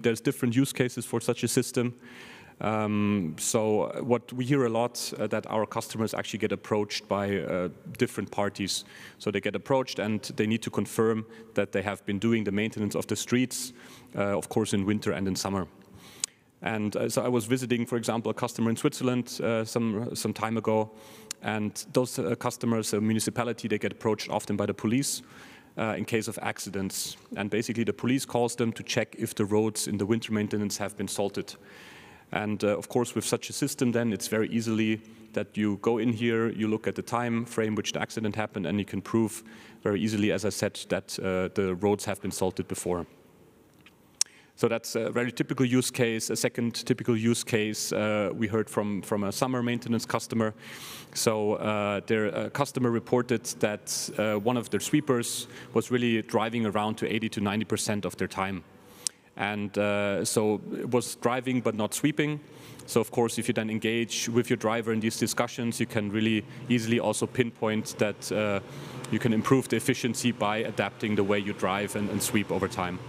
there's different use cases for such a system. So what we hear a lot, that our customers actually get approached by different parties. So they get approached and they need to confirm that they have been doing the maintenance of the streets, of course in winter and in summer. And so I was visiting, for example, a customer in Switzerland some time ago, and those customers, a municipality, they get approached often by the police in case of accidents. And basically the police calls them to check if the roads in the winter maintenance have been salted. And of course, with such a system, then it's very easily that you go in here, you look at the time frame which the accident happened, and you can prove very easily, as I said, that the roads have been salted before. So that's a very typical use case. A second typical use case we heard from a summer maintenance customer. So their customer reported that one of their sweepers was really driving around to 80 to 90% of their time. And so it was driving but not sweeping. So of course, if you then engage with your driver in these discussions, you can really easily also pinpoint that you can improve the efficiency by adapting the way you drive and sweep over time.